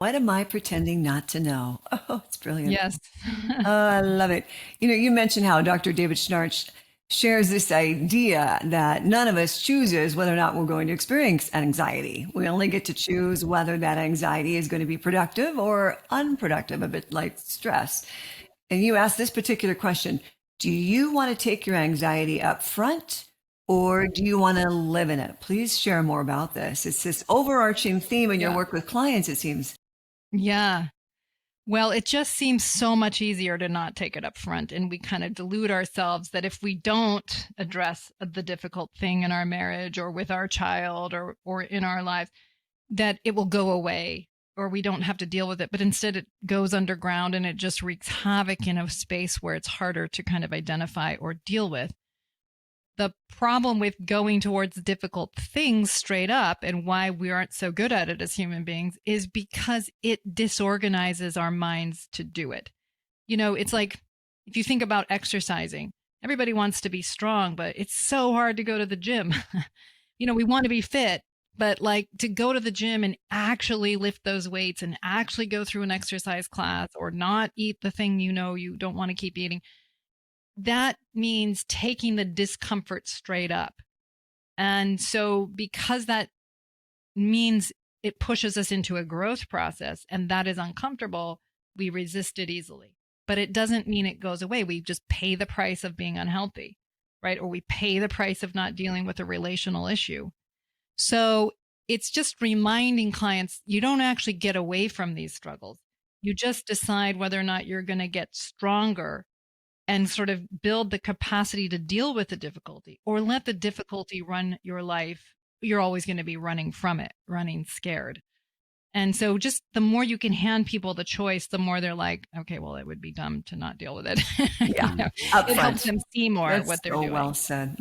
What am I pretending not to know? Oh, it's brilliant. Yes. Oh, I love it. You mentioned how Dr. David Schnarch shares this idea that none of us chooses whether or not we're going to experience anxiety. We only get to choose whether that anxiety is going to be productive or unproductive, a bit like stress. And you asked this particular question: do you want to take your anxiety up front, or do you want to live in it? Please share more about this. It's this overarching theme in your Yeah. work with clients, it seems. Yeah. Well, it just seems so much easier to not take it up front. And we kind of delude ourselves that if we don't address the difficult thing in our marriage or with our child or in our lives, that it will go away or we don't have to deal with it. But instead, it goes underground and it just wreaks havoc in a space where it's harder to kind of identify or deal with. The problem with going towards difficult things straight up and why we aren't so good at it as human beings is because it disorganizes our minds to do it. It's like if you think about exercising, everybody wants to be strong, but it's so hard to go to the gym. We want to be fit, but like to go to the gym and actually lift those weights and actually go through an exercise class or not eat the thing you don't want to keep eating, that means taking the discomfort straight up. And so, because that means it pushes us into a growth process and that is uncomfortable, we resist it easily. But it doesn't mean it goes away. We just pay the price of being unhealthy, right? Or we pay the price of not dealing with a relational issue. So, it's just reminding clients you don't actually get away from these struggles. You just decide whether or not you're going to get stronger and sort of build the capacity to deal with the difficulty or let the difficulty run your life. You're always going to be running from it, running scared. And so just the more you can hand people the choice, the more they're like, okay, well, it would be dumb to not deal with it. Yeah, It helps upfront. them see more That's what they're so well doing. said.